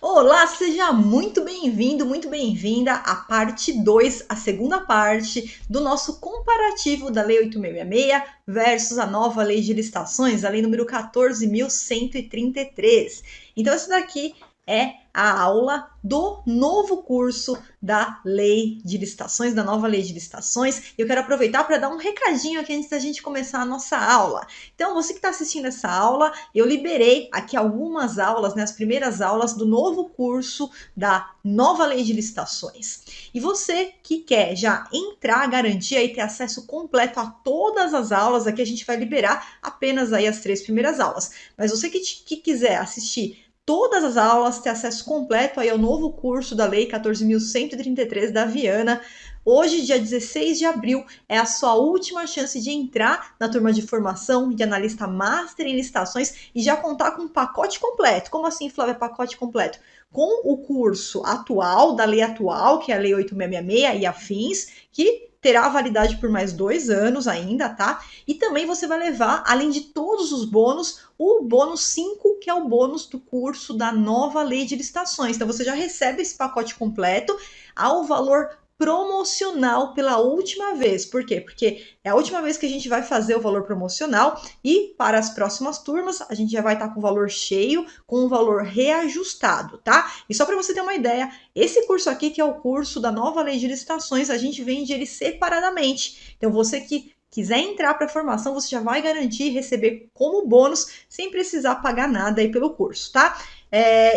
Olá, seja muito bem-vindo, muito bem-vinda à parte 2, a segunda parte do nosso comparativo da Lei 8.666 versus a nova Lei de Licitações, a Lei número 14.133. Então, essa daqui é a aula do novo curso da Lei de Licitações, da nova Lei de Licitações. Eu quero aproveitar para dar um recadinho aqui antes da gente começar a nossa aula. Então, você que está assistindo essa aula, eu liberei aqui algumas aulas, né, as primeiras aulas do novo curso da nova Lei de Licitações. E você que quer já entrar, garantir e ter acesso completo a todas as aulas, aqui a gente vai liberar apenas aí as 3 primeiras aulas. Mas você que quiser assistir todas as aulas, ter acesso completo aí ao novo curso da Lei 14.133 da Viana. Hoje, dia 16 de abril, é a sua última chance de entrar na turma de formação de analista master em licitações e já contar com um pacote completo. Como assim, Flávia, pacote completo? Com o curso atual, da lei atual, que é a Lei 8.666 e afins, que terá validade por mais 2 anos ainda, tá? E também você vai levar, além de todos os bônus, o bônus 5, que é o bônus do curso da nova Lei de Licitações. Então você já recebe esse pacote completo ao valor promocional pela última vez. Por quê? Porque é a última vez que a gente vai fazer o valor promocional e para as próximas turmas a gente já vai estar com o valor cheio, com o valor reajustado, tá? E só para você ter uma ideia, esse curso aqui, que é o curso da nova Lei de Licitações, a gente vende ele separadamente. Então você que quiser entrar para a formação, você já vai garantir receber como bônus sem precisar pagar nada aí pelo curso, tá?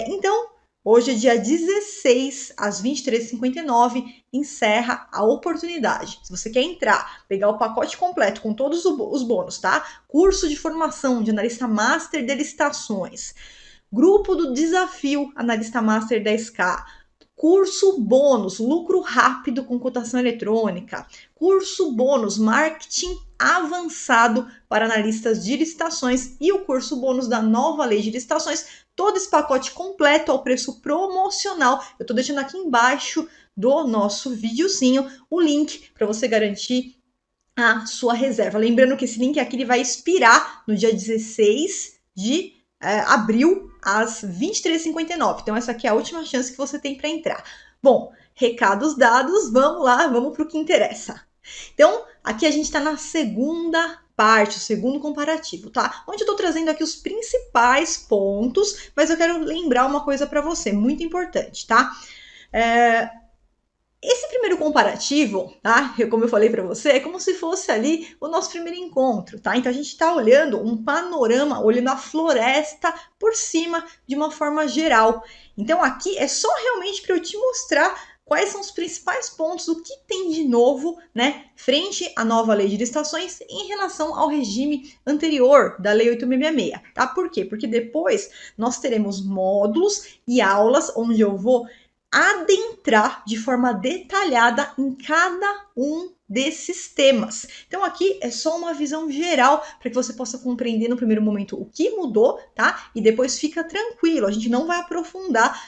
Então, hoje é dia 16, às 23h59, encerra a oportunidade. Se você quer entrar, pegar o pacote completo com todos os bônus, tá? Curso de formação de analista master de licitações, grupo do desafio analista master 10K, curso bônus lucro rápido com cotação eletrônica, curso bônus marketing avançado para analistas de licitações e o curso bônus da nova Lei de Licitações. Todo esse pacote completo ao preço promocional. Eu estou deixando aqui embaixo do nosso videozinho o link para você garantir a sua reserva. Lembrando que esse link aqui ele vai expirar no dia 16 de abril, às 23h59. Então, essa aqui é a última chance que você tem para entrar. Bom, recados dados, vamos lá, vamos para o que interessa. Então, aqui a gente está na segunda parte, o segundo comparativo, tá? Onde eu estou trazendo aqui os principais pontos, mas eu quero lembrar uma coisa para você, muito importante, tá? Esse primeiro comparativo, tá? Como eu falei para você, é como se fosse ali o nosso primeiro encontro, tá? Então a gente está olhando um panorama, olhando a floresta por cima de uma forma geral. Então aqui é só realmente para eu te mostrar quais são os principais pontos, o que tem de novo, né, frente à nova Lei de Licitações em relação ao regime anterior da Lei 8.666, tá? Por quê? Porque depois nós teremos módulos e aulas onde eu vou adentrar de forma detalhada em cada um desses temas. Então aqui é só uma visão geral para que você possa compreender no primeiro momento o que mudou, tá? E depois fica tranquilo, a gente não vai aprofundar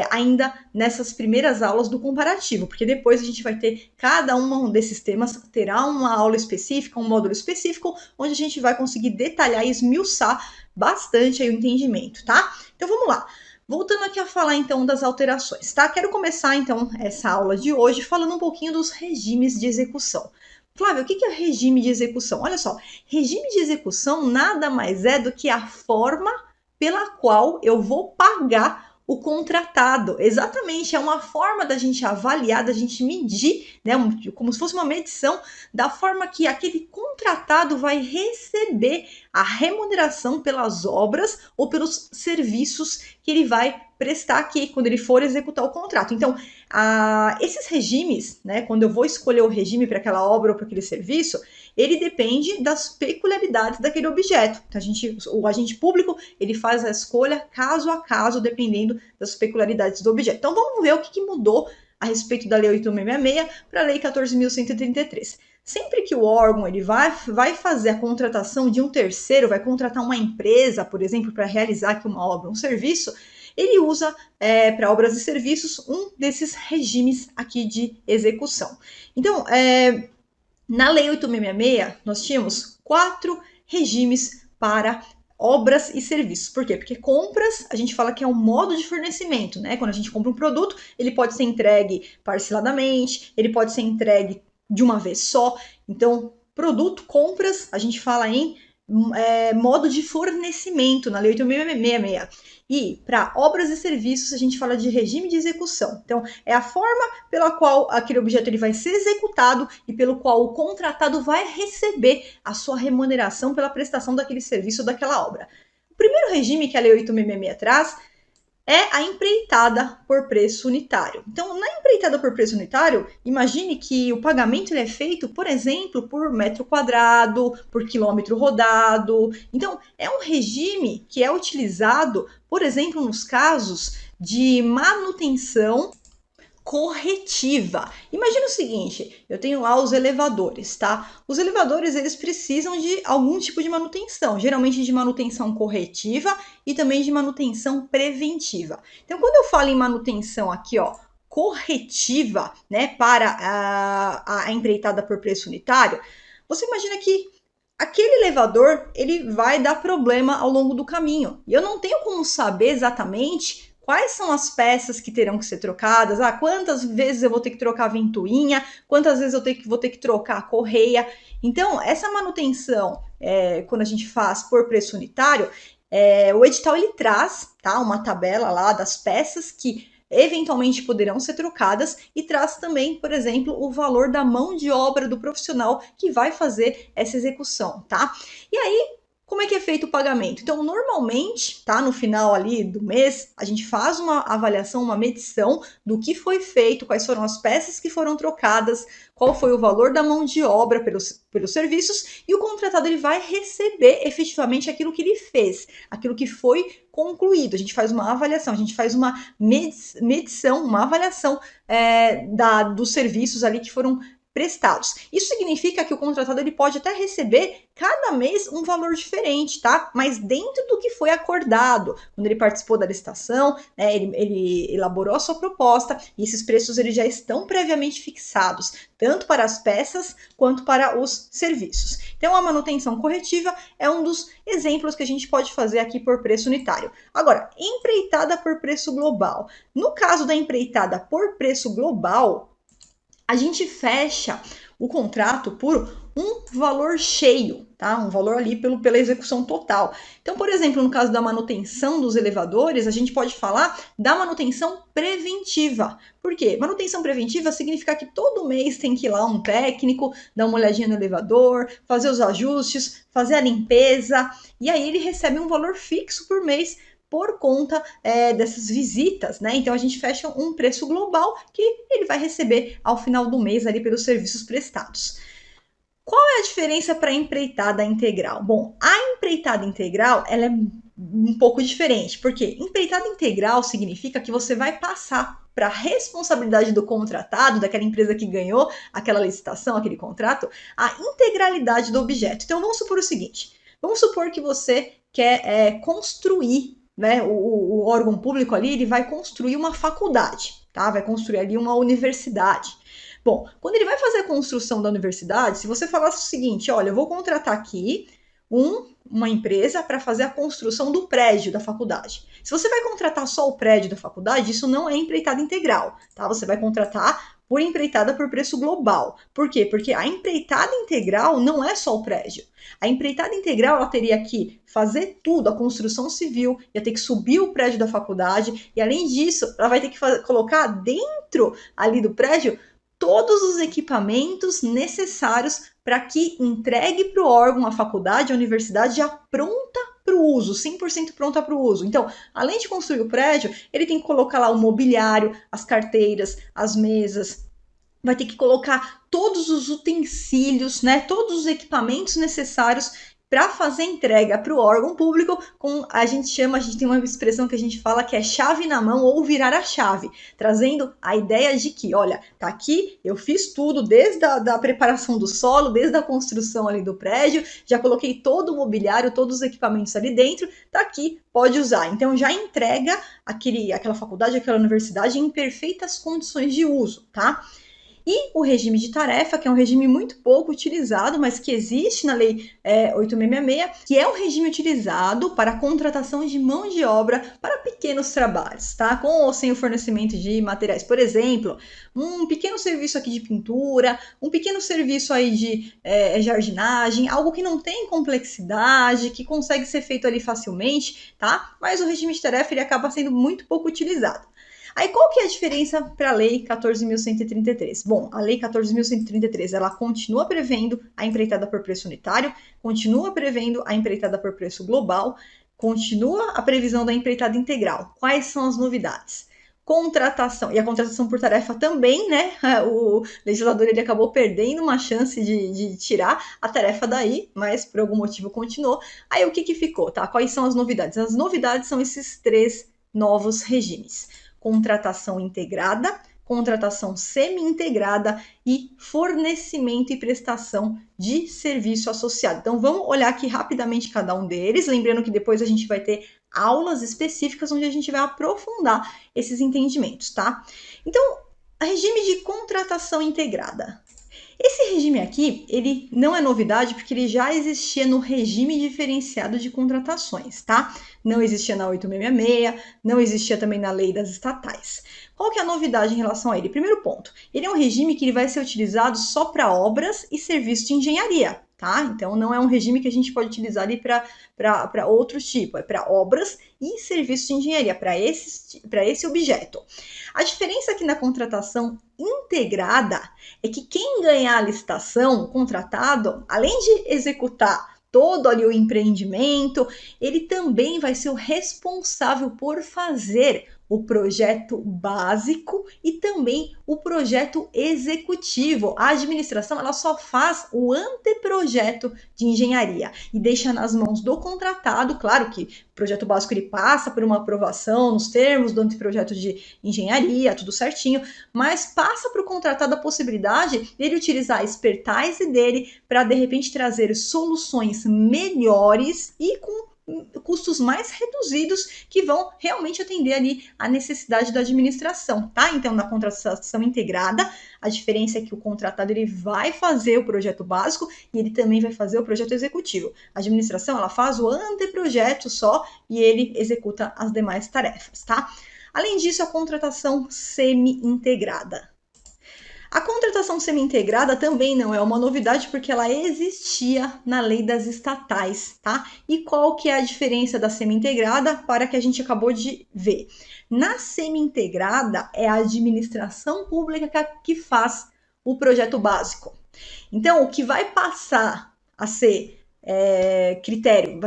ainda nessas primeiras aulas do comparativo, porque depois a gente vai ter cada um desses temas, terá uma aula específica, um módulo específico, onde a gente vai conseguir detalhar e esmiuçar bastante aí o entendimento, tá? Então vamos lá. Voltando aqui a falar então das alterações, tá? Quero começar então essa aula de hoje falando um pouquinho dos regimes de execução. Flávia, o que é regime de execução? Olha só, regime de execução nada mais é do que a forma pela qual eu vou pagar o contratado. Exatamente, é uma forma da gente avaliar, da gente medir, né? Como se fosse uma medição da forma que aquele contratado vai receber a remuneração pelas obras ou pelos serviços que ele vai prestar aqui quando ele for executar o contrato. Então, esses regimes, né, quando eu vou escolher o regime para aquela obra ou para aquele serviço, ele depende das peculiaridades daquele objeto. Então, o agente público ele faz a escolha caso a caso, dependendo das peculiaridades do objeto. Então, vamos ver o que mudou a respeito da Lei 8.666 para a Lei 14.133. Sempre que o órgão ele vai fazer a contratação de um terceiro, vai contratar uma empresa, por exemplo, para realizar aqui uma obra, um serviço, ele usa para obras e serviços um desses regimes aqui de execução. Então, na Lei 8.666, nós tínhamos 4 regimes para obras e serviços. Por quê? Porque compras, a gente fala que é um modo de fornecimento, né? Quando a gente compra um produto, ele pode ser entregue parceladamente, ele pode ser entregue de uma vez só. Então, produto, compras, a gente fala em modo de fornecimento na Lei 8.666. E para obras e serviços, a gente fala de regime de execução. Então, é a forma pela qual aquele objeto ele vai ser executado e pelo qual o contratado vai receber a sua remuneração pela prestação daquele serviço ou daquela obra. O primeiro regime que a Lei 8.666 traz é a empreitada por preço unitário. Então, na empreitada por preço unitário, imagine que o pagamento ele é feito, por exemplo, por metro quadrado, por quilômetro rodado. Então, é um regime que é utilizado, por exemplo, nos casos de manutenção corretiva. Imagina o seguinte, eu tenho lá os elevadores, tá? Os elevadores, eles precisam de algum tipo de manutenção, geralmente de manutenção corretiva e também de manutenção preventiva. Então, quando eu falo em manutenção aqui, ó, corretiva, né, para a empreitada por preço unitário, você imagina que aquele elevador ele vai dar problema ao longo do caminho. E eu não tenho como saber exatamente quais são as peças que terão que ser trocadas, quantas vezes eu vou ter que trocar a ventoinha, quantas vezes eu vou ter que trocar a correia. Então, essa manutenção, quando a gente faz por preço unitário, o edital ele traz, tá, uma tabela lá das peças que eventualmente poderão ser trocadas e traz também, por exemplo, o valor da mão de obra do profissional que vai fazer essa execução, tá? E aí, como é que é feito o pagamento? Então, normalmente, tá, no final ali do mês, a gente faz uma avaliação, uma medição do que foi feito, quais foram as peças que foram trocadas, qual foi o valor da mão de obra pelos serviços, e o contratado ele vai receber efetivamente aquilo que ele fez, aquilo que foi concluído. A gente faz uma avaliação, a gente faz uma medição, uma avaliação dos serviços ali que foram prestados. Isso significa que o contratado ele pode até receber cada mês um valor diferente, tá? Mas dentro do que foi acordado, quando ele participou da licitação, né, ele elaborou a sua proposta e esses preços eles já estão previamente fixados, tanto para as peças quanto para os serviços. Então, a manutenção corretiva é um dos exemplos que a gente pode fazer aqui por preço unitário. Agora, empreitada por preço global. No caso da empreitada por preço global, a gente fecha o contrato por um valor cheio, tá? Um valor ali pela execução total. Então, por exemplo, no caso da manutenção dos elevadores, a gente pode falar da manutenção preventiva. Por quê? Manutenção preventiva significa que todo mês tem que ir lá um técnico, dar uma olhadinha no elevador, fazer os ajustes, fazer a limpeza, e aí ele recebe um valor fixo por mês por conta dessas visitas, né? Então a gente fecha um preço global que ele vai receber ao final do mês ali pelos serviços prestados. Qual é a diferença para a empreitada integral? Bom, a empreitada integral ela é um pouco diferente, porque empreitada integral significa que você vai passar para a responsabilidade do contratado, daquela empresa que ganhou aquela licitação, aquele contrato, a integralidade do objeto. Então vamos supor o seguinte: vamos supor que você quer construir, né, o órgão público ali, ele vai construir uma faculdade, tá? Vai construir ali uma universidade. Bom, quando ele vai fazer a construção da universidade, se você falasse o seguinte, olha, eu vou contratar aqui uma empresa para fazer a construção do prédio da faculdade. Se você vai contratar só o prédio da faculdade, isso não é empreitada integral, tá? Você vai contratar por empreitada por preço global. Por quê? Porque a empreitada integral não é só o prédio. A empreitada integral ela teria que fazer tudo, a construção civil, ia ter que subir o prédio da faculdade, e além disso, ela vai ter que colocar dentro ali do prédio todos os equipamentos necessários para que entregue para o órgão, a faculdade, a universidade já pronta para o uso, 100% pronta para o uso. Então, além de construir o prédio, ele tem que colocar lá o mobiliário, as carteiras, as mesas, vai ter que colocar todos os utensílios, né, todos os equipamentos necessários para fazer entrega para o órgão público, a gente tem uma expressão que a gente fala que é chave na mão ou virar a chave, trazendo a ideia de que, olha, tá aqui, eu fiz tudo, desde a preparação do solo, desde a construção ali do prédio, já coloquei todo o mobiliário, todos os equipamentos ali dentro, tá aqui, pode usar. Então já entrega aquela faculdade, aquela universidade em perfeitas condições de uso, tá? E o regime de tarefa, que é um regime muito pouco utilizado, mas que existe na Lei 8666, que é um regime utilizado para a contratação de mão de obra para pequenos trabalhos, tá? Com ou sem o fornecimento de materiais. Por exemplo, um pequeno serviço aqui de pintura, um pequeno serviço aí de jardinagem, algo que não tem complexidade, que consegue ser feito ali facilmente, tá? Mas o regime de tarefa ele acaba sendo muito pouco utilizado. Aí qual que é a diferença para a Lei 14.133? Bom, a Lei 14.133 ela continua prevendo a empreitada por preço unitário, continua prevendo a empreitada por preço global, continua a previsão da empreitada integral. Quais são as novidades? Contratação, e a contratação por tarefa também, né? O legislador ele acabou perdendo uma chance de tirar a tarefa daí, mas por algum motivo continuou. Aí o que ficou, tá? Quais são as novidades? As novidades são esses 3 novos regimes: contratação integrada, contratação semi-integrada e fornecimento e prestação de serviço associado. Então vamos olhar aqui rapidamente cada um deles, lembrando que depois a gente vai ter aulas específicas onde a gente vai aprofundar esses entendimentos, tá? Então, regime de contratação integrada. Esse regime aqui, ele não é novidade porque ele já existia no regime diferenciado de contratações, tá? Não existia na 8666, não existia também na lei das estatais. Qual que é a novidade em relação a ele? Primeiro ponto, ele é um regime que ele vai ser utilizado só para obras e serviços de engenharia, tá? Então não é um regime que a gente pode utilizar ali para outros tipos, é para obras e serviços de engenharia, para esse objeto. A diferença aqui na contratação integrada é que quem ganhar a licitação, contratado, além de executar todo ali o empreendimento, ele também vai ser o responsável por fazer o projeto básico e também o projeto executivo. A administração ela só faz o anteprojeto de engenharia e deixa nas mãos do contratado. Claro que o projeto básico ele passa por uma aprovação nos termos do anteprojeto de engenharia, tudo certinho, mas passa para o contratado a possibilidade dele utilizar a expertise dele para de repente trazer soluções melhores e com custos mais reduzidos que vão realmente atender ali a necessidade da administração, tá? Então, na contratação integrada, a diferença é que o contratado ele vai fazer o projeto básico e ele também vai fazer o projeto executivo. A administração, ela faz o anteprojeto só e ele executa as demais tarefas, tá? Além disso, a contratação semi-integrada. A contratação semi-integrada também não é uma novidade porque ela existia na lei das estatais, tá? E qual que é a diferença da semi-integrada para a que a gente acabou de ver? Na semi-integrada é a administração pública que faz o projeto básico. Então, o que vai passar a ser critério,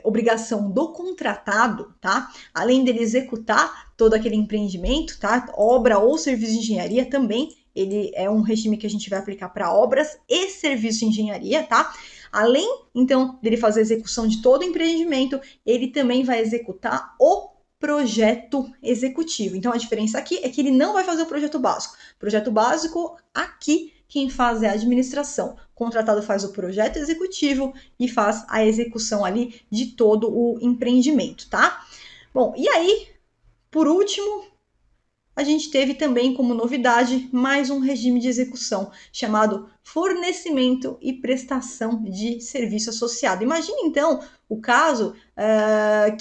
obrigação do contratado, tá? Além dele executar todo aquele empreendimento, tá? Obra ou serviço de engenharia também, ele é um regime que a gente vai aplicar para obras e serviços de engenharia, tá? Além, então, dele fazer a execução de todo o empreendimento, ele também vai executar o projeto executivo. Então, a diferença aqui é que ele não vai fazer o projeto básico. O projeto básico, aqui, quem faz é a administração. O contratado faz o projeto executivo e faz a execução ali de todo o empreendimento, tá? Bom, e aí, por último, a gente teve também como novidade mais um regime de execução chamado fornecimento e prestação de serviço associado. Imagine então o caso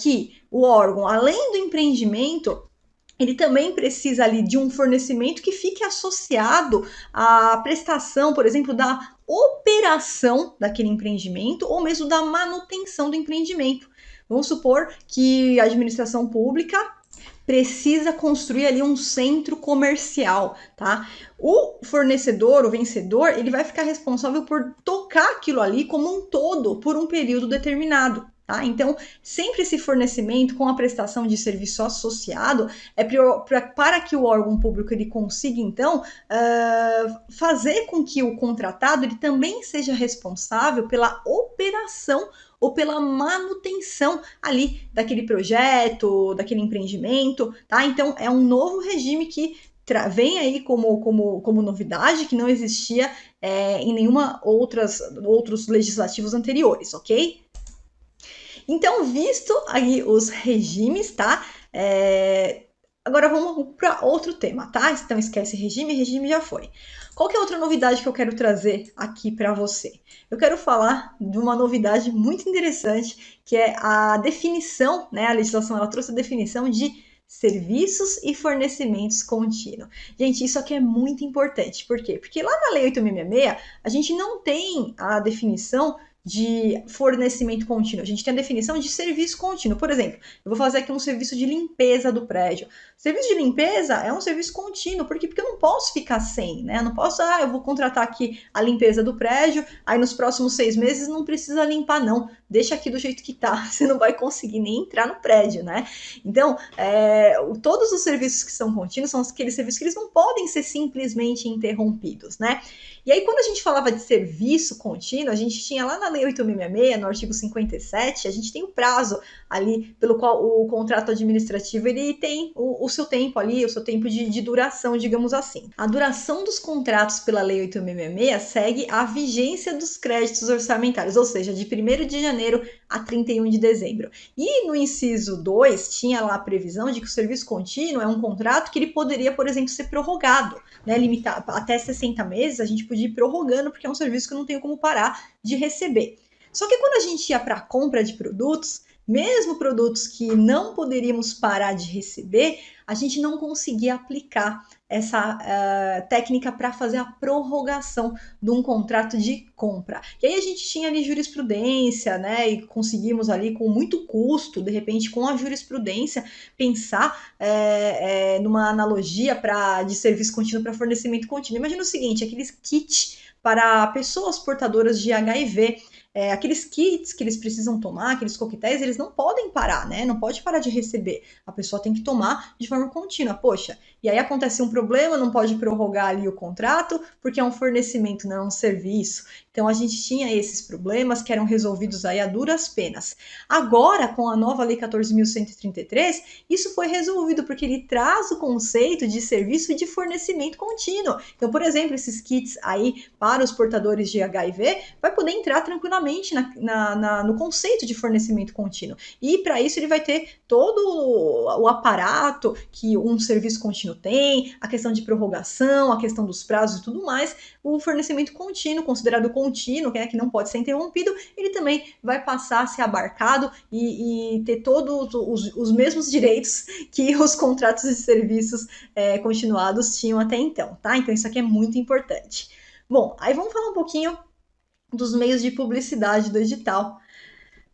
que o órgão, além do empreendimento, ele também precisa ali de um fornecimento que fique associado à prestação, por exemplo, da operação daquele empreendimento ou mesmo da manutenção do empreendimento. Vamos supor que a administração pública precisa construir ali um centro comercial, tá? O fornecedor, o vencedor, ele vai ficar responsável por tocar aquilo ali como um todo por um período determinado. Tá? Então, sempre esse fornecimento com a prestação de serviço associado é para que o órgão público ele consiga, então, fazer com que o contratado ele também seja responsável pela operação ou pela manutenção ali daquele projeto, daquele empreendimento, tá? Então, é um novo regime que vem aí como novidade que não existia em nenhuma outros legislativos anteriores, ok? Então, visto aí os regimes, tá? Agora vamos para outro tema, tá? Então esquece regime, regime já foi. Qual que é outra novidade que eu quero trazer aqui para você? Eu quero falar de uma novidade muito interessante, que é a definição, né? A legislação ela trouxe a definição de serviços e fornecimentos contínuos. Gente, isso aqui é muito importante. Por quê? Porque lá na Lei 8.666, a gente não tem a definição de fornecimento contínuo. A gente tem a definição de serviço contínuo. Por exemplo, eu vou fazer aqui um serviço de limpeza do prédio. Serviço de limpeza é um serviço contínuo, por quê? Porque eu não posso ficar sem, né? Eu não posso, eu vou contratar aqui a limpeza do prédio, aí nos próximos 6 meses não precisa limpar, não. Deixa aqui do jeito que tá, você não vai conseguir nem entrar no prédio, né? Então, todos os serviços que são contínuos são aqueles serviços que eles não podem ser simplesmente interrompidos, né? E aí, quando a gente falava de serviço contínuo, a gente tinha lá na Lei 8.666, no artigo 57, a gente tem o prazo ali pelo qual o contrato administrativo ele tem o seu tempo ali, o seu tempo de duração, digamos assim. A duração dos contratos pela Lei 8.666 segue a vigência dos créditos orçamentários, ou seja, de 1º de janeiro a 31 de dezembro. E no inciso 2 tinha lá a previsão de que o serviço contínuo é um contrato que ele poderia, por exemplo, ser prorrogado, né, limitar até 60 meses, a gente podia ir prorrogando porque é um serviço que eu não tenho como parar de receber. Só que quando a gente ia para a compra de produtos, mesmo produtos que não poderíamos parar de receber, a gente não conseguia aplicar essa técnica para fazer a prorrogação de um contrato de compra. E aí a gente tinha ali jurisprudência, né? E conseguimos ali com muito custo, de repente, com a jurisprudência, pensar numa analogia de serviço contínuo para fornecimento contínuo. Imagina o seguinte: aqueles kits para pessoas portadoras de HIV. Aqueles kits que eles precisam tomar, aqueles coquetéis, eles não podem parar, né? Não pode parar de receber. A pessoa tem que tomar de forma contínua. Poxa, e aí acontece um problema, não pode prorrogar ali o contrato, porque é um fornecimento, não é um serviço. Então a gente tinha esses problemas que eram resolvidos aí a duras penas. Agora, com a nova Lei 14.133, isso foi resolvido, porque ele traz o conceito de serviço de fornecimento contínuo. Então, por exemplo, esses kits aí para os portadores de HIV vai poder entrar tranquilamente no conceito de fornecimento contínuo. E para isso ele vai ter todo o aparato que um serviço contínuo tem, a questão de prorrogação, a questão dos prazos e tudo mais. O fornecimento contínuo, considerado contínuo, que não pode ser interrompido, ele também vai passar a ser abarcado e ter todos os mesmos direitos que os contratos de serviços continuados tinham até então, tá? Então isso aqui é muito importante. Bom, aí vamos falar um pouquinho dos meios de publicidade do edital.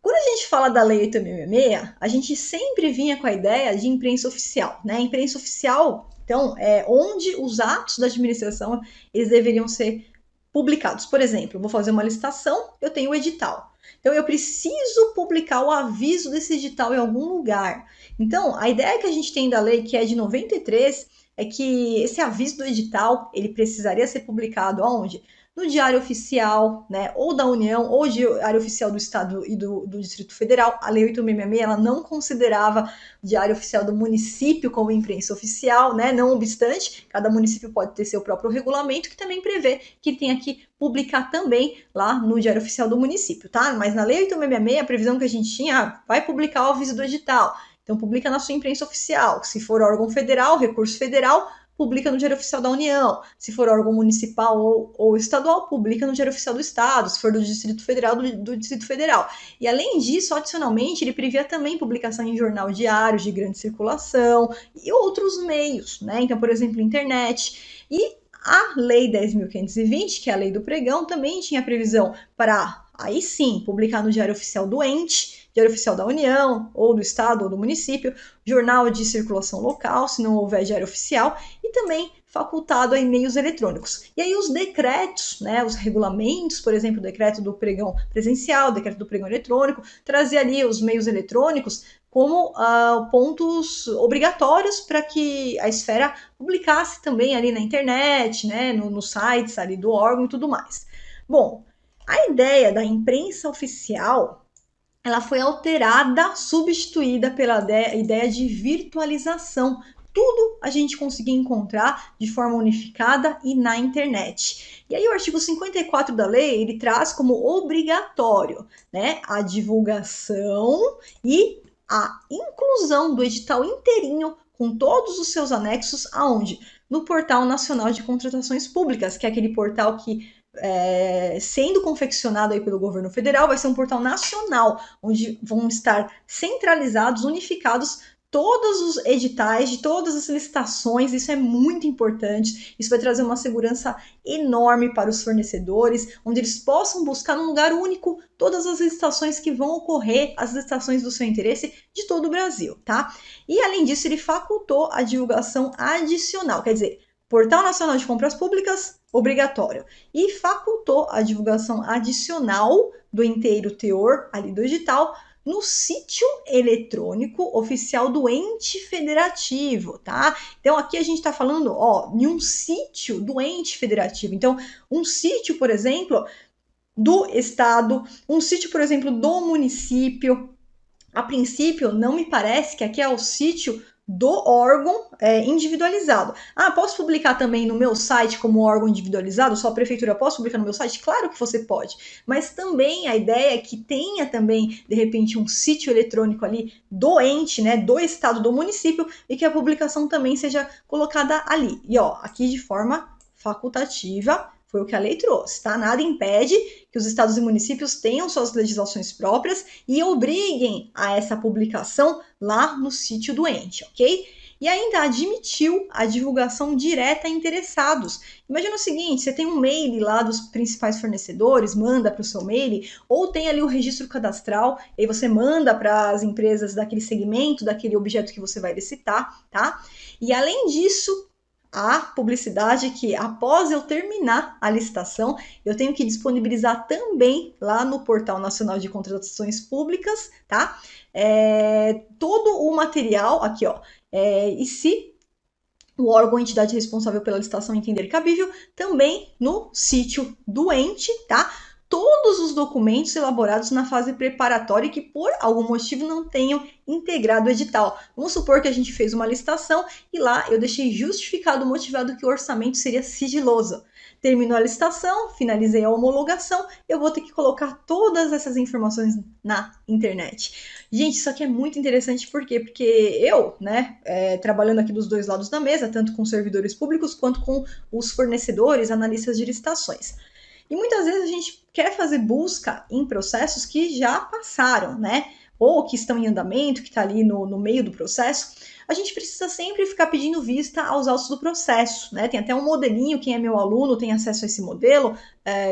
Quando a gente fala da Lei 8.666, a gente sempre vinha com a ideia de imprensa oficial, né? Imprensa oficial, então, é onde os atos da administração eles deveriam ser publicados. Por exemplo, eu vou fazer uma licitação, eu tenho o edital. Então, eu preciso publicar o aviso desse edital em algum lugar. Então, a ideia que a gente tem da lei, que é de 93, é que esse aviso do edital, ele precisaria ser publicado aonde? No Diário Oficial, né, ou da União, ou Diário Oficial do Estado e do Distrito Federal. A Lei 8.666 ela não considerava o Diário Oficial do município como imprensa oficial, né? Não obstante, cada município pode ter seu próprio regulamento, que também prevê que tenha que publicar também lá no Diário Oficial do município, tá? Mas na Lei 8.666, a previsão que a gente tinha, vai publicar o aviso do edital. Então, publica na sua imprensa oficial. Se for órgão federal, recurso federal, publica no Diário Oficial da União. Se for órgão municipal ou estadual, publica no Diário Oficial do Estado. Se for do Distrito Federal, do Distrito Federal. E além disso, adicionalmente, ele previa também publicação em jornal diário de grande circulação e outros meios, né? Então, por exemplo, internet. E a Lei 10.520, que é a Lei do Pregão, também tinha previsão para, aí sim, publicar no Diário Oficial do ente, Diário Oficial da União, ou do Estado, ou do município, jornal de circulação local, se não houver diário oficial, e também facultado a e-mails eletrônicos. E aí os decretos, né, os regulamentos, por exemplo, o decreto do pregão presencial, o decreto do pregão eletrônico, trazia ali os meios eletrônicos como pontos obrigatórios para que a esfera publicasse também ali na internet, né, nos sites ali do órgão e tudo mais. Bom, a ideia da imprensa oficial ela foi alterada, substituída pela ideia de virtualização. Tudo a gente conseguia encontrar de forma unificada e na internet. E aí o artigo 54 da lei, ele traz como obrigatório, né, a divulgação e a inclusão do edital inteirinho com todos os seus anexos, aonde? No Portal Nacional de Contratações Públicas, que é aquele portal que, sendo confeccionado aí pelo governo federal, vai ser um portal nacional, onde vão estar centralizados, unificados todos os editais de todas as licitações. Isso é muito importante, isso vai trazer uma segurança enorme para os fornecedores, onde eles possam buscar num lugar único todas as licitações que vão ocorrer, as licitações do seu interesse de todo o Brasil, tá? E além disso, ele facultou a divulgação adicional, quer dizer, Portal Nacional de Compras Públicas, obrigatório, e facultou a divulgação adicional do inteiro teor ali do edital no sítio eletrônico oficial do ente federativo, tá? Então aqui a gente está falando, ó, de um sítio do ente federativo. Então, um sítio, por exemplo, do estado, um sítio, por exemplo, do município. A princípio, não me parece que aqui é o sítio do órgão individualizado. Ah, posso publicar também no meu site como órgão individualizado? Só a prefeitura posso publicar no meu site? Claro que você pode. Mas também a ideia é que tenha também, de repente, um sítio eletrônico ali do ente, né, do estado, do município, e que a publicação também seja colocada ali. E ó, aqui de forma facultativa, foi o que a lei trouxe, tá? Nada impede que os estados e municípios tenham suas legislações próprias e obriguem a essa publicação lá no sítio do ente, ok? E ainda admitiu a divulgação direta a interessados. Imagina o seguinte, você tem um mail lá dos principais fornecedores, manda para o seu mail, ou tem ali o registro cadastral, e aí você manda para as empresas daquele segmento, daquele objeto que você vai licitar, tá? E além disso, a publicidade que após eu terminar a licitação, eu tenho que disponibilizar também lá no Portal Nacional de Contratações Públicas, tá? Todo o material aqui, ó. E se o órgão ou entidade responsável pela licitação entender cabível, também no sítio do ente, tá? Todos os documentos elaborados na fase preparatória que por algum motivo não tenham integrado o edital. Vamos supor que a gente fez uma licitação e lá eu deixei justificado, motivado que o orçamento seria sigiloso. Terminou a licitação, finalizei a homologação, eu vou ter que colocar todas essas informações na internet. Gente, isso aqui é muito interessante, por quê? Porque eu, né, trabalhando aqui dos dois lados da mesa, tanto com servidores públicos quanto com os fornecedores, analistas de licitações. E muitas vezes a gente quer fazer busca em processos que já passaram, né? Ou que estão em andamento, que está ali no meio do processo. A gente precisa sempre ficar pedindo vista aos autos do processo, né? Tem até um modelinho, quem é meu aluno tem acesso a esse modelo.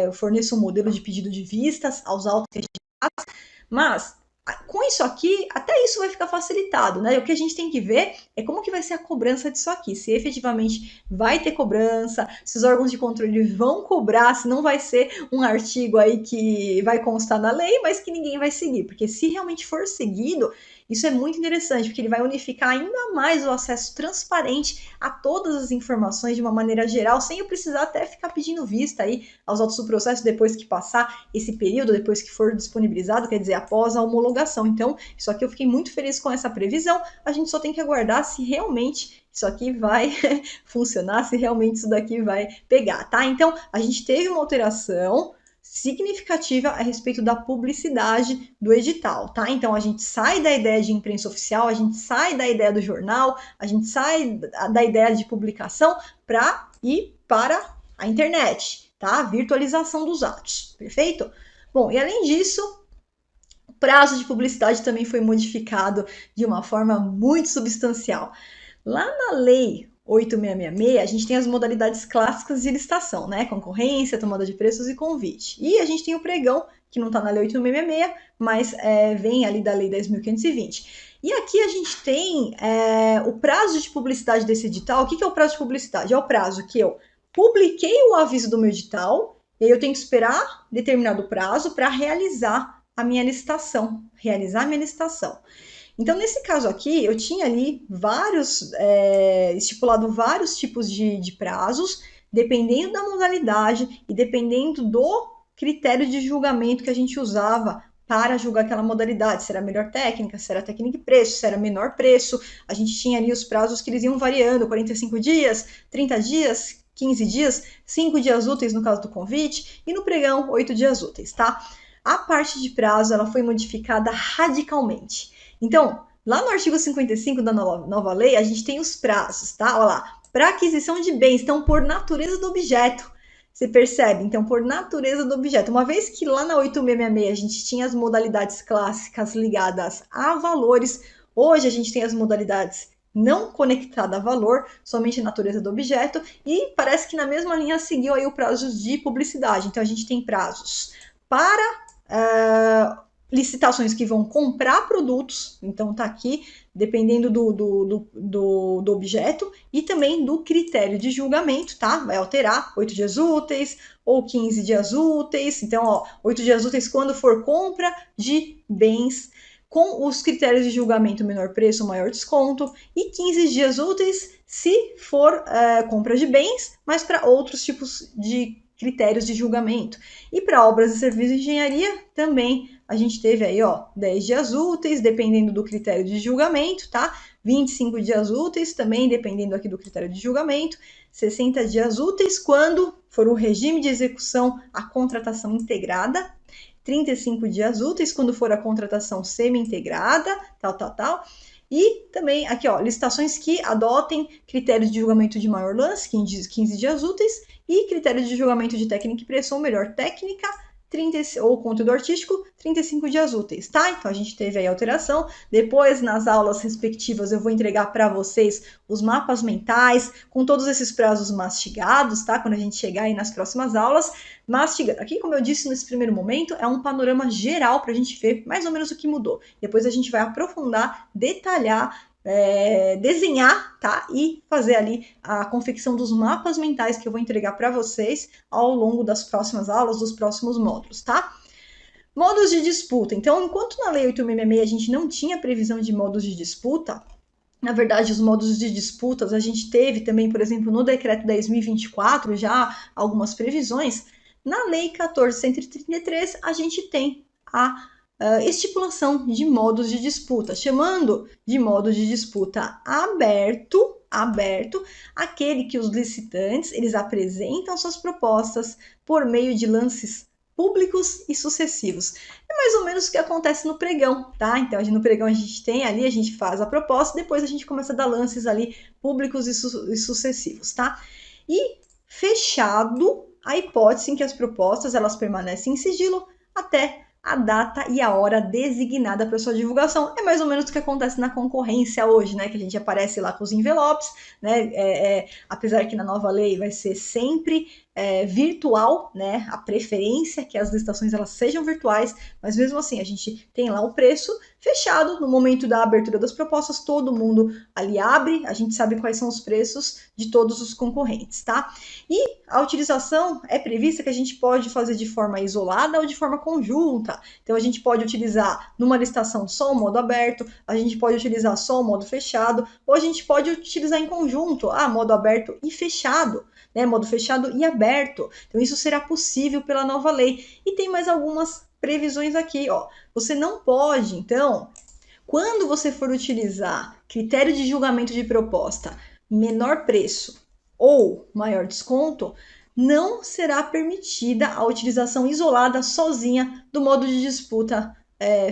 Eu forneço um modelo de pedido de vistas aos autos registrados, mas com isso aqui, até isso vai ficar facilitado, né? O que a gente tem que ver é como que vai ser a cobrança disso aqui, se efetivamente vai ter cobrança, se os órgãos de controle vão cobrar, se não vai ser um artigo aí que vai constar na lei, mas que ninguém vai seguir, porque se realmente for seguido, isso é muito interessante, porque ele vai unificar ainda mais o acesso transparente a todas as informações de uma maneira geral, sem eu precisar até ficar pedindo vista aí aos autos do processo depois que passar esse período, depois que for disponibilizado, quer dizer, após a homologação. Então, isso aqui eu fiquei muito feliz com essa previsão, a gente só tem que aguardar se realmente isso aqui vai funcionar, se realmente isso daqui vai pegar, tá? Então, a gente teve uma alteração significativa a respeito da publicidade do edital, tá? Então a gente sai da ideia de imprensa oficial, a gente sai da ideia do jornal, a gente sai da ideia de publicação para ir para a internet, tá? Virtualização dos atos, perfeito? Bom, e além disso, o prazo de publicidade também foi modificado de uma forma muito substancial. Lá na lei 8666, a gente tem as modalidades clássicas de licitação, né? Concorrência, tomada de preços e convite. E a gente tem o pregão, que não está na lei 8666, mas vem ali da lei 10.520. E aqui a gente tem o prazo de publicidade desse edital. O que é o prazo de publicidade? É o prazo que eu publiquei o aviso do meu edital, e aí eu tenho que esperar determinado prazo para realizar a minha licitação. Então, nesse caso aqui, eu tinha ali estipulado vários tipos de prazos, dependendo da modalidade e dependendo do critério de julgamento que a gente usava para julgar aquela modalidade, se era melhor técnica, se era técnica e preço, se era menor preço. A gente tinha ali os prazos que eles iam variando, 45 dias, 30 dias, 15 dias, 5 dias úteis no caso do convite, e no pregão, 8 dias úteis, tá? A parte de prazo, ela foi modificada radicalmente. Então, lá no artigo 55 da nova lei, a gente tem os prazos, tá? Olha lá, para aquisição de bens, então, por natureza do objeto. Você percebe? Então, por natureza do objeto. Uma vez que lá na 8666 a gente tinha as modalidades clássicas ligadas a valores, hoje a gente tem as modalidades não conectada a valor, somente a natureza do objeto, e parece que na mesma linha seguiu aí o prazo de publicidade. Então a gente tem prazos para licitações que vão comprar produtos, então tá aqui, dependendo do objeto, e também do critério de julgamento, tá? Vai alterar 8 dias úteis ou 15 dias úteis. Então, ó, 8 dias úteis quando for compra de bens com os critérios de julgamento menor preço, maior desconto, e 15 dias úteis se for compra de bens, mas para outros tipos de critérios de julgamento. E para obras e serviços de engenharia, também a gente teve aí, ó, 10 dias úteis, dependendo do critério de julgamento, tá? 25 dias úteis, também dependendo aqui do critério de julgamento, 60 dias úteis quando for o regime de execução a contratação integrada, 35 dias úteis quando for a contratação semi-integrada, tal. E também aqui, ó, licitações que adotem critérios de julgamento de maior lance, 15 dias úteis, e critérios de julgamento de técnica e preço, ou melhor, técnica, 30, ou conteúdo artístico, 35 dias úteis, tá? Então a gente teve aí a alteração. Depois, nas aulas respectivas, eu vou entregar para vocês os mapas mentais, com todos esses prazos mastigados, tá? Quando a gente chegar aí nas próximas aulas, mastigando. Aqui, como eu disse nesse primeiro momento, é um panorama geral para a gente ver mais ou menos o que mudou. Depois a gente vai aprofundar, detalhar, desenhar, tá? E fazer ali a confecção dos mapas mentais que eu vou entregar para vocês ao longo das próximas aulas, dos próximos módulos, tá? Modos de disputa. Então, enquanto na Lei 8.666 a gente não tinha previsão de modos de disputa, na verdade, os modos de disputas a gente teve também, por exemplo, no Decreto 10.024, já algumas previsões. Na Lei 14.133, a gente tem a estipulação de modos de disputa, chamando de modo de disputa aberto, aquele que os licitantes eles apresentam suas propostas por meio de lances públicos e sucessivos. É mais ou menos o que acontece no pregão, tá? Então, no pregão a gente tem ali, a gente faz a proposta, depois a gente começa a dar lances ali públicos e sucessivos, tá? E fechado a hipótese em que as propostas elas permanecem em sigilo até a data e a hora designada para sua divulgação. É mais ou menos o que acontece na concorrência hoje, né? Que a gente aparece lá com os envelopes, né? Apesar que na nova lei vai ser sempre virtual, né? A preferência que as licitações elas sejam virtuais, mas mesmo assim a gente tem lá o preço fechado no momento da abertura das propostas, todo mundo ali abre, a gente sabe quais são os preços de todos os concorrentes, tá? E a utilização é prevista que a gente pode fazer de forma isolada ou de forma conjunta. Então a gente pode utilizar numa licitação só o modo aberto, a gente pode utilizar só o modo fechado, ou a gente pode utilizar em conjunto, modo aberto e fechado, né? Modo fechado e aberto. Então isso será possível pela nova lei. E tem mais algumas previsões aqui, ó. Você não pode, então, quando você for utilizar critério de julgamento de proposta, menor preço ou maior desconto, não será permitida a utilização isolada sozinha do modo de disputa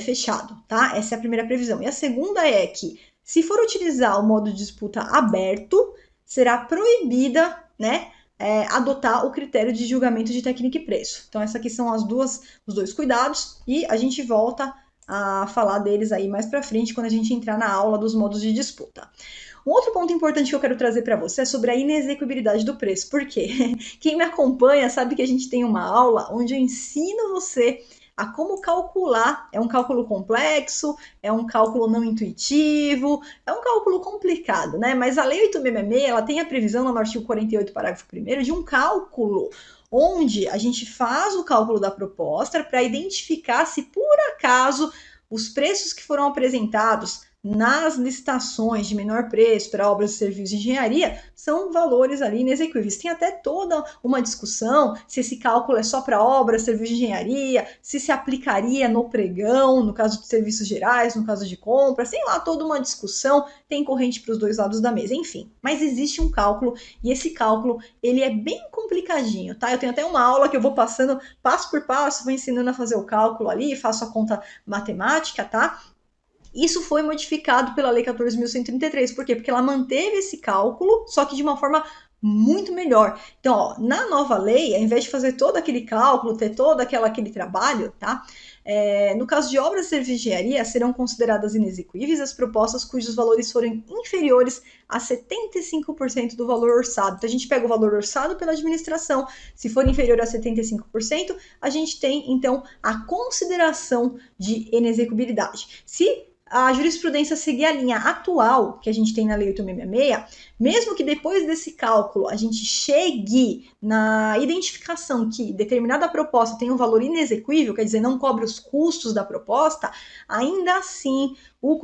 fechado, tá? Essa é a primeira previsão. E a segunda é que, se for utilizar o modo de disputa aberto, será proibida, né, adotar o critério de julgamento de técnica e preço. Então, essas aqui são os dois cuidados e a gente volta a falar deles aí mais para frente quando a gente entrar na aula dos modos de disputa. Um outro ponto importante que eu quero trazer para você é sobre a inexequibilidade do preço. Por quê? Quem me acompanha sabe que a gente tem uma aula onde eu ensino você a como calcular. É um cálculo complexo, é um cálculo não intuitivo, é um cálculo complicado, né? Mas a Lei 8.666, ela tem a previsão no artigo 48, parágrafo 1º, de um cálculo onde a gente faz o cálculo da proposta para identificar se por acaso os preços que foram apresentados nas licitações de menor preço para obras e serviços de engenharia são valores ali inexequíveis. Tem até toda uma discussão se esse cálculo é só para obras, serviços de engenharia, se aplicaria no pregão, no caso de serviços gerais, no caso de compras, tem lá toda uma discussão, tem corrente para os dois lados da mesa, enfim. Mas existe um cálculo e esse cálculo ele é bem complicadinho, tá? Eu tenho até uma aula que eu vou passando passo por passo, vou ensinando a fazer o cálculo ali, faço a conta matemática, tá? Isso foi modificado pela Lei 14.133. Por quê? Porque ela manteve esse cálculo, só que de uma forma muito melhor. Então, ó, na nova lei, ao invés de fazer todo aquele cálculo, ter todo aquele trabalho, tá? No caso de obras de serviço de engenharia, serão consideradas inexequíveis as propostas cujos valores forem inferiores a 75% do valor orçado. Então, a gente pega o valor orçado pela administração. Se for inferior a 75%, a gente tem, então, a consideração de inexecuibilidade. Se a jurisprudência seguir a linha atual que a gente tem na Lei 8.666, mesmo que depois desse cálculo a gente chegue na identificação que determinada proposta tem um valor inexequível, quer dizer, não cobre os custos da proposta, ainda assim o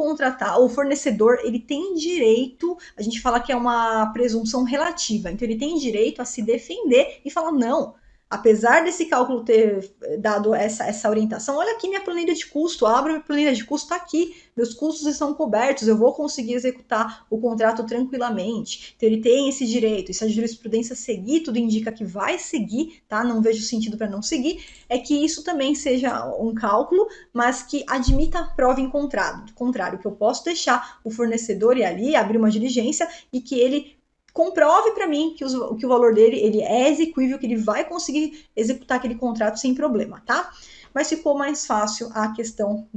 fornecedor, ele tem direito, a gente fala que é uma presunção relativa, então ele tem direito a se defender e falar, não, apesar desse cálculo ter dado essa orientação, olha aqui minha planilha de custo, abra minha planilha de custo, está aqui, meus custos estão cobertos, eu vou conseguir executar o contrato tranquilamente. Então ele tem esse direito, e se a jurisprudência seguir, tudo indica que vai seguir, tá? Não vejo sentido para não seguir, é que isso também seja um cálculo, mas que admita a prova em contrário, que eu posso deixar o fornecedor ir ali, abrir uma diligência e que ele comprove para mim que o valor dele ele é exequível, que ele vai conseguir executar aquele contrato sem problema, tá? Mas ficou mais fácil a questão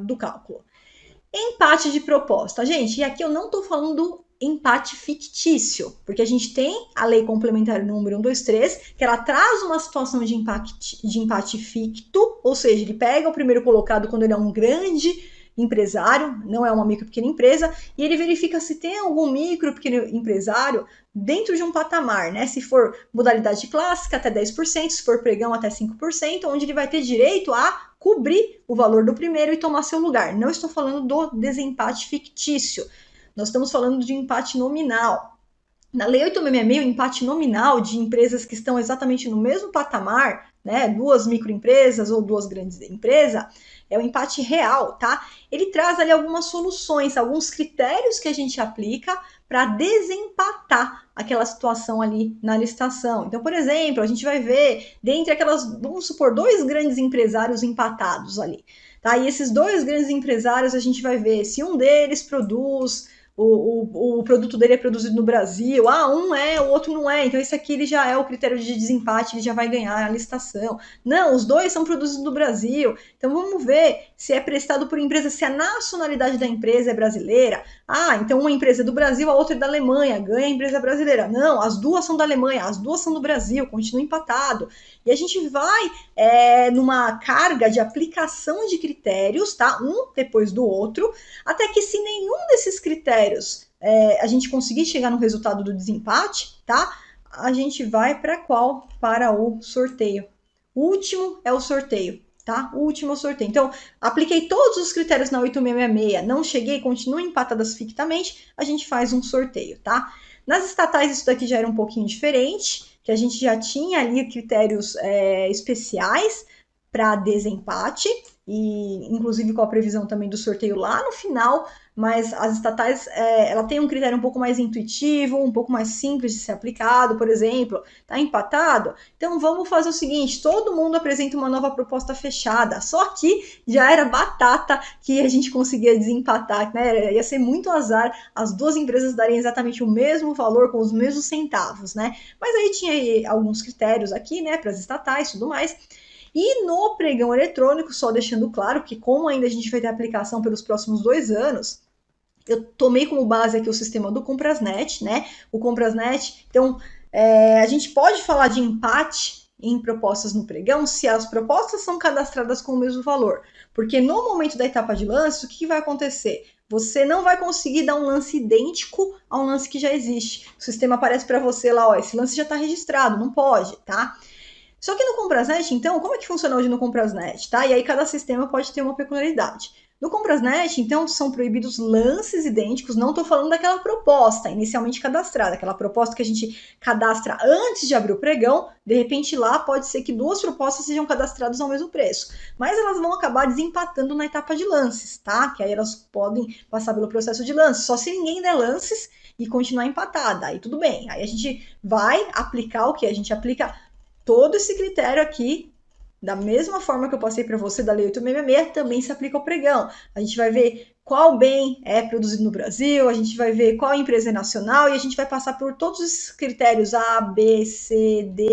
do cálculo. Empate de proposta. Gente, e aqui eu não estou falando do empate fictício, porque a gente tem a lei complementar número 123, que ela traz uma situação de empate ficto, ou seja, ele pega o primeiro colocado quando ele é um grande empresário, não é uma micro pequena empresa, e ele verifica se tem algum micro pequeno empresário dentro de um patamar, né? Se for modalidade clássica, até 10%, se for pregão, até 5%, onde ele vai ter direito a cobrir o valor do primeiro e tomar seu lugar. Não estou falando do desempate fictício, nós estamos falando de empate nominal. Na Lei 8.666, o empate nominal de empresas que estão exatamente no mesmo patamar, né, duas microempresas ou duas grandes empresas, é o empate real, tá? Ele traz ali algumas soluções, alguns critérios que a gente aplica para desempatar aquela situação ali na licitação. Então, por exemplo, a gente vai ver, dentre aquelas, vamos supor, dois grandes empresários empatados ali, tá? E esses dois grandes empresários, a gente vai ver se um deles produz o produto dele é produzido no Brasil, um é, o outro não é, então esse aqui ele já é o critério de desempate, ele já vai ganhar a licitação. Não, os dois são produzidos no Brasil, então vamos ver se é prestado por empresa, se a nacionalidade da empresa é brasileira. Então uma empresa é do Brasil, a outra é da Alemanha, ganha a empresa brasileira. Não, as duas são da Alemanha, as duas são do Brasil, continua empatado. E a gente vai numa carga de aplicação de critérios, tá? Um depois do outro, até que se nenhum desses critérios a gente conseguir chegar no resultado do desempate, tá? A gente vai para qual? Para o sorteio. O último é o sorteio, tá? O último é o sorteio. Então, apliquei todos os critérios na 8.666, não cheguei, continuo empatadas fictamente, a gente faz um sorteio, tá? Nas estatais isso daqui já era um pouquinho diferente, que a gente já tinha ali critérios especiais para desempate, e inclusive com a previsão também do sorteio lá no final, mas as estatais, ela tem um critério um pouco mais intuitivo, um pouco mais simples de ser aplicado, por exemplo, tá empatado? Então vamos fazer o seguinte, todo mundo apresenta uma nova proposta fechada, só que já era batata que a gente conseguia desempatar, né? Ia ser muito azar as duas empresas darem exatamente o mesmo valor, com os mesmos centavos, né? Mas aí tinha alguns critérios aqui, né, para as estatais e tudo mais. E no pregão eletrônico, só deixando claro que como ainda a gente vai ter aplicação pelos próximos 2 anos, eu tomei como base aqui o sistema do Comprasnet, né? O Comprasnet, então, a gente pode falar de empate em propostas no pregão se as propostas são cadastradas com o mesmo valor. Porque no momento da etapa de lance, o que vai acontecer? Você não vai conseguir dar um lance idêntico a um lance que já existe. O sistema aparece para você lá, ó, esse lance já está registrado, não pode, tá? Só que no Comprasnet, então, como é que funciona hoje no Comprasnet, tá? E aí cada sistema pode ter uma peculiaridade. No Comprasnet, então, são proibidos lances idênticos, não estou falando daquela proposta inicialmente cadastrada, aquela proposta que a gente cadastra antes de abrir o pregão, de repente lá pode ser que duas propostas sejam cadastradas ao mesmo preço, mas elas vão acabar desempatando na etapa de lances, tá? Que aí elas podem passar pelo processo de lances, só se ninguém der lances e continuar empatada, aí tudo bem. Aí a gente vai aplicar o que? A gente aplica todo esse critério aqui da mesma forma que eu passei para você da Lei 866, também se aplica ao pregão. A gente vai ver qual bem é produzido no Brasil, a gente vai ver qual empresa é nacional e a gente vai passar por todos os critérios A, B, C, D,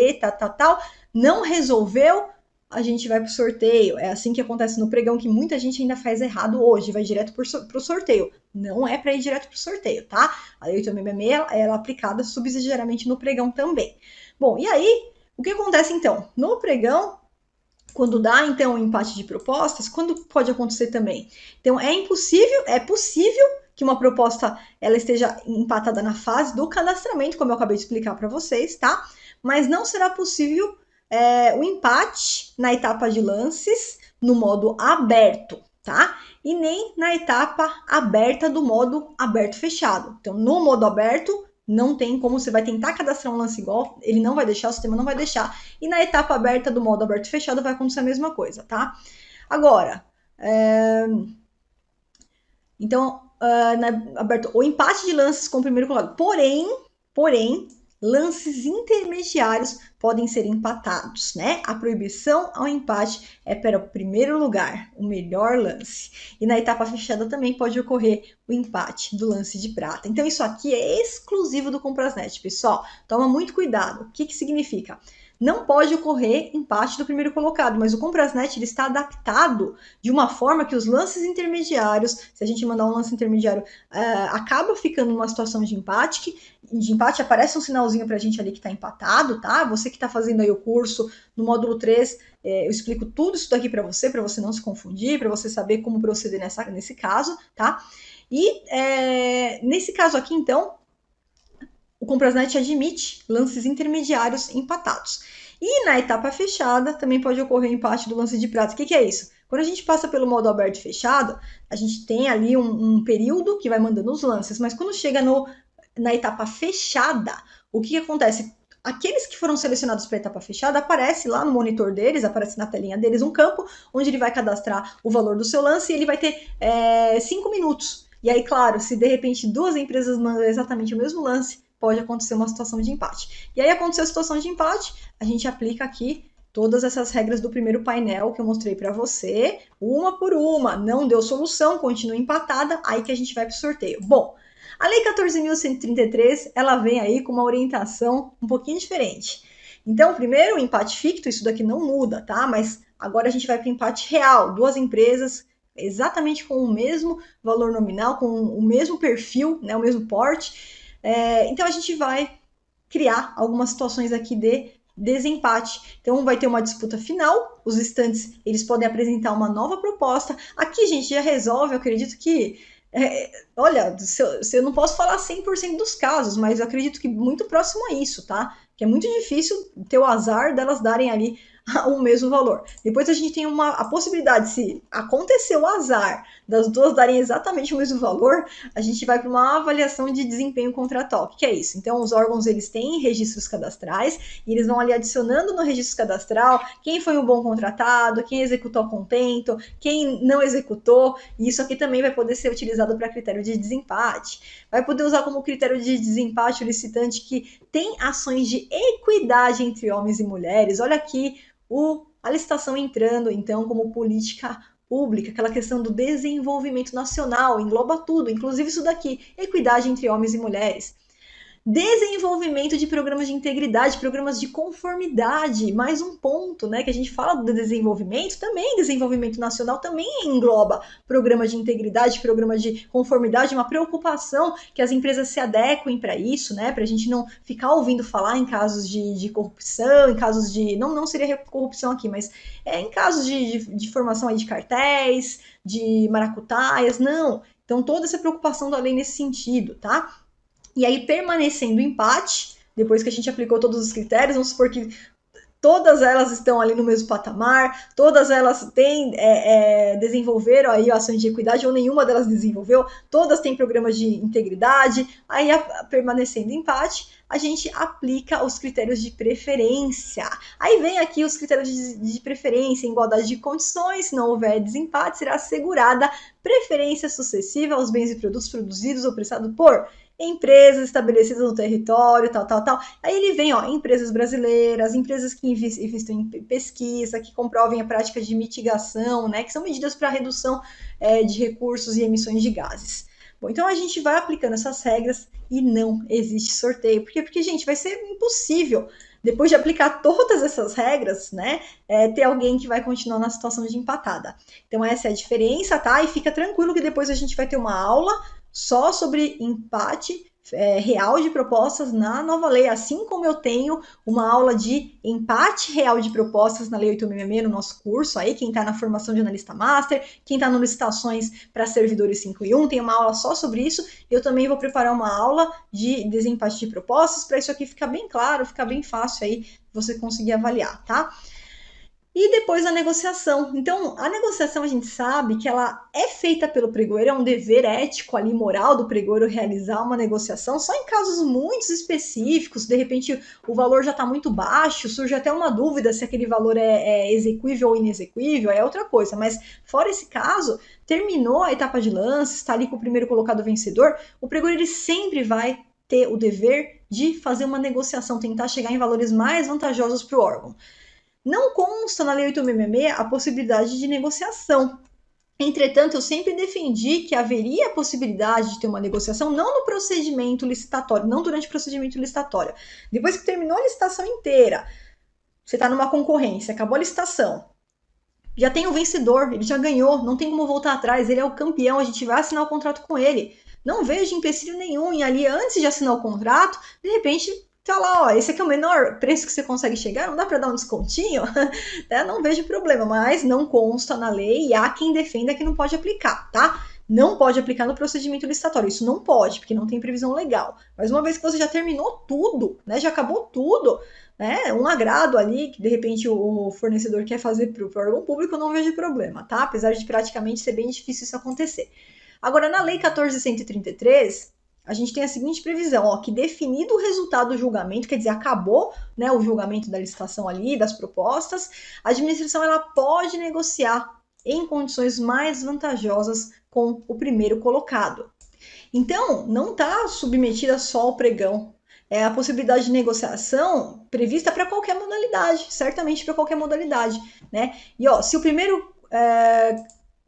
E, tal. Não resolveu, a gente vai para o sorteio. É assim que acontece no pregão, que muita gente ainda faz errado hoje, vai direto para o sorteio. Não é para ir direto para o sorteio, tá? A Lei 866 ela é aplicada subsidiariamente no pregão também. Bom, e aí, o que acontece então? No pregão, quando dá então um empate de propostas, quando pode acontecer também? Então é possível que uma proposta ela esteja empatada na fase do cadastramento, como eu acabei de explicar para vocês, tá? Mas não será possível o empate na etapa de lances no modo aberto, tá? E nem na etapa aberta do modo aberto fechado. Então, no modo aberto, não tem como você vai tentar cadastrar um lance igual, ele não vai deixar, o sistema não vai deixar. E na etapa aberta do modo aberto e fechado vai acontecer a mesma coisa, tá? Agora, então, aberto, o empate de lances com o primeiro colocado. Porém, lances intermediários podem ser empatados, né? A proibição ao empate é para o primeiro lugar, o melhor lance. E na etapa fechada também pode ocorrer o empate do lance de prata. Então, isso aqui é exclusivo do Comprasnet, pessoal. Toma muito cuidado. O que significa? Não pode ocorrer empate do primeiro colocado, mas o Comprasnet ele está adaptado de uma forma que os lances intermediários, se a gente mandar um lance intermediário, acaba ficando numa situação de empate, aparece um sinalzinho pra gente ali que tá empatado, tá? Você que tá fazendo aí o curso no módulo 3, eu explico tudo isso daqui para você não se confundir, para você saber como proceder nesse caso, tá? E nesse caso aqui, então, o Comprasnet admite lances intermediários empatados. E na etapa fechada também pode ocorrer empate do lance de prata. O que é isso? Quando a gente passa pelo modo aberto e fechado, a gente tem ali um período que vai mandando os lances, mas quando chega na etapa fechada, o que acontece? Aqueles que foram selecionados para a etapa fechada, aparece lá no monitor deles, aparece na telinha deles um campo onde ele vai cadastrar o valor do seu lance e ele vai ter 5 minutos. E aí, claro, se de repente duas empresas mandam exatamente o mesmo lance, pode acontecer uma situação de empate. E aí aconteceu a situação de empate, a gente aplica aqui todas essas regras do primeiro painel que eu mostrei para você, uma por uma. Não deu solução, continua empatada, aí que a gente vai para o sorteio. Bom, a Lei 14.133, ela vem aí com uma orientação um pouquinho diferente. Então, primeiro, o empate ficto, isso daqui não muda, tá? Mas agora a gente vai para o empate real, duas empresas exatamente com o mesmo valor nominal, com o mesmo perfil, né, o mesmo porte. Então a gente vai criar algumas situações aqui de desempate. Então vai ter uma disputa final, os estantes eles podem apresentar uma nova proposta. Aqui a gente já resolve, eu acredito que olha, eu não posso falar 100% dos casos, mas eu acredito que muito próximo a isso, tá? Que é muito difícil ter o azar delas darem ali o mesmo valor. Depois a gente tem a possibilidade, se acontecer o azar das duas darem exatamente o mesmo valor, a gente vai para uma avaliação de desempenho contratual. O que é isso? Então, os órgãos eles têm registros cadastrais e eles vão ali adicionando no registro cadastral quem foi o bom contratado, quem executou a contento, quem não executou, e isso aqui também vai poder ser utilizado para critério de desempate. Vai poder usar como critério de desempate o licitante que tem ações de equidade entre homens e mulheres. Olha aqui a licitação entrando, então, como política pública, aquela questão do desenvolvimento nacional, engloba tudo, inclusive isso daqui, equidade entre homens e mulheres. Desenvolvimento de programas de integridade, programas de conformidade, mais um ponto, né, que a gente fala do desenvolvimento, também desenvolvimento nacional também engloba programas de integridade, programas de conformidade, uma preocupação que as empresas se adequem para isso, né, para a gente não ficar ouvindo falar em casos de corrupção, em casos de, não seria corrupção aqui, mas em casos de formação aí de cartéis, de maracutaias, não. Então toda essa preocupação da lei nesse sentido, tá? E aí, permanecendo o empate, depois que a gente aplicou todos os critérios, vamos supor que todas elas estão ali no mesmo patamar, todas elas desenvolveram aí ações de equidade, ou nenhuma delas desenvolveu, todas têm programas de integridade, aí permanecendo empate, a gente aplica os critérios de preferência. Aí vem aqui os critérios de preferência, igualdade de condições, se não houver desempate, será assegurada preferência sucessiva aos bens e produtos produzidos ou prestados por empresas estabelecidas no território, tal, tal, tal. Aí ele vem, ó, empresas brasileiras, empresas que investem em pesquisa, que comprovem a prática de mitigação, né, que são medidas para redução de recursos e emissões de gases. Bom, então a gente vai aplicando essas regras e não existe sorteio. Por quê? Porque, gente, vai ser impossível, depois de aplicar todas essas regras, né, ter alguém que vai continuar na situação de empatada. Então essa é a diferença, tá? E fica tranquilo que depois a gente vai ter uma aula só sobre empate real de propostas na nova lei, assim como eu tenho uma aula de empate real de propostas na Lei 8.666 no nosso curso, aí quem está na formação de analista master, quem está no licitações para servidores 5.1, tem uma aula só sobre isso. Eu também vou preparar uma aula de desempate de propostas para isso aqui ficar bem claro, ficar bem fácil aí você conseguir avaliar, tá? E depois a negociação. Então, a negociação a gente sabe que ela é feita pelo pregoeiro, é um dever ético ali, moral do pregoeiro realizar uma negociação, só em casos muito específicos, de repente o valor já está muito baixo, surge até uma dúvida se aquele valor é exequível ou inexequível, é outra coisa. Mas fora esse caso, terminou a etapa de lance, está ali com o primeiro colocado vencedor, o pregoeiro ele sempre vai ter o dever de fazer uma negociação, tentar chegar em valores mais vantajosos para o órgão. Não consta na Lei 8.666 a possibilidade de negociação. Entretanto, eu sempre defendi que haveria a possibilidade de ter uma negociação, não no procedimento licitatório, não durante o procedimento licitatório. Depois que terminou a licitação inteira, você está numa concorrência, acabou a licitação, já tem o vencedor, ele já ganhou, não tem como voltar atrás, ele é o campeão, a gente vai assinar o contrato com ele. Não vejo empecilho nenhum em ali, antes de assinar o contrato, de repente tá lá, ó, esse aqui é o menor preço que você consegue chegar, não dá para dar um descontinho? Não vejo problema, mas não consta na lei e há quem defenda que não pode aplicar, tá? Não pode aplicar no procedimento licitatório, isso não pode, porque não tem previsão legal. Mas uma vez que você já terminou tudo, né, já acabou tudo, né, um agrado ali, que de repente o fornecedor quer fazer para o órgão público, eu não vejo problema, tá? Apesar de praticamente ser bem difícil isso acontecer. Agora, na Lei 14.133, a gente tem a seguinte previsão, ó, que definido o resultado do julgamento, quer dizer, acabou, né, o julgamento da licitação ali, das propostas, a administração ela pode negociar em condições mais vantajosas com o primeiro colocado. Então, não está submetida só ao pregão. É a possibilidade de negociação prevista para qualquer modalidade, certamente para qualquer modalidade, né? E ó, se o primeiro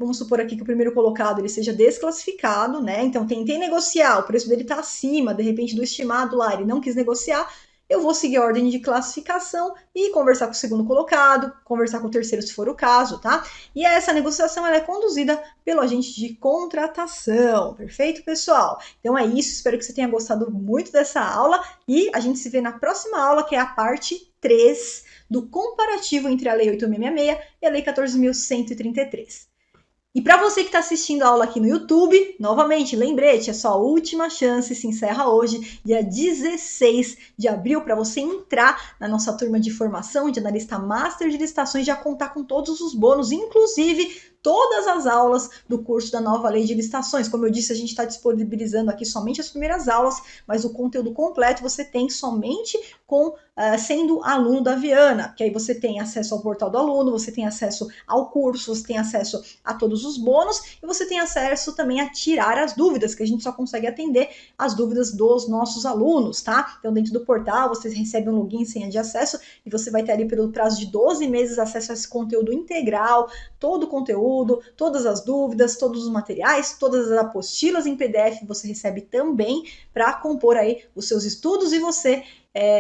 vamos supor aqui que o primeiro colocado ele seja desclassificado, né? Então tentei negociar, o preço dele está acima, de repente, do estimado lá, ele não quis negociar, eu vou seguir a ordem de classificação e conversar com o segundo colocado, conversar com o terceiro se for o caso, tá? E essa negociação ela é conduzida pelo agente de contratação, perfeito, pessoal? Então é isso, espero que você tenha gostado muito dessa aula e a gente se vê na próxima aula, que é a parte 3 do comparativo entre a Lei 8.666 e a Lei 14.133. E para você que está assistindo a aula aqui no YouTube, novamente, lembrete, a sua última chance se encerra hoje, dia 16 de abril, para você entrar na nossa turma de formação de analista master de licitações, já contar com todos os bônus, inclusive todas as aulas do curso da nova lei de licitações. Como eu disse, a gente está disponibilizando aqui somente as primeiras aulas, mas o conteúdo completo você tem somente com sendo aluno da Viana, que aí você tem acesso ao portal do aluno, você tem acesso ao curso, você tem acesso a todos os bônus e você tem acesso também a tirar as dúvidas, que a gente só consegue atender as dúvidas dos nossos alunos, tá? Então, dentro do portal, você recebe um login e senha de acesso e você vai ter ali pelo prazo de 12 meses acesso a esse conteúdo integral, todo o conteúdo, todas as dúvidas, todos os materiais, todas as apostilas em PDF você recebe também para compor aí os seus estudos e você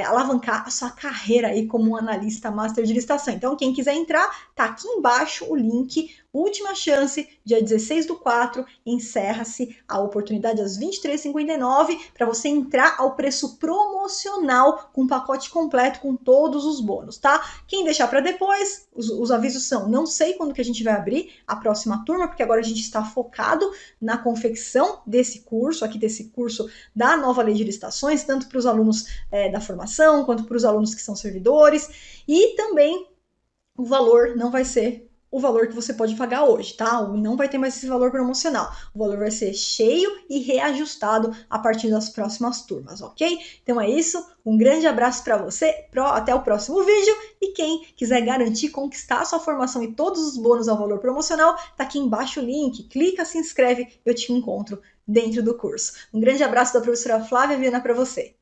alavancar a sua carreira aí como um analista master de licitação. Então, quem quiser entrar, tá aqui embaixo o link. Última chance, dia 16/4, encerra-se a oportunidade às 23h59 para você entrar ao preço promocional com o pacote completo com todos os bônus, tá? Quem deixar para depois, os avisos são, não sei quando que a gente vai abrir a próxima turma, porque agora a gente está focado na confecção desse curso, aqui desse curso da nova lei de licitações, tanto para os alunos da formação, quanto para os alunos que são servidores, e também o valor não vai ser o valor que você pode pagar hoje, tá? Não vai ter mais esse valor promocional. O valor vai ser cheio e reajustado a partir das próximas turmas, ok? Então é isso. Um grande abraço para você. Até o próximo vídeo. E quem quiser garantir conquistar a sua formação e todos os bônus ao valor promocional, tá aqui embaixo o link. Clica, se inscreve, eu te encontro dentro do curso. Um grande abraço da professora Flávia Viana para você.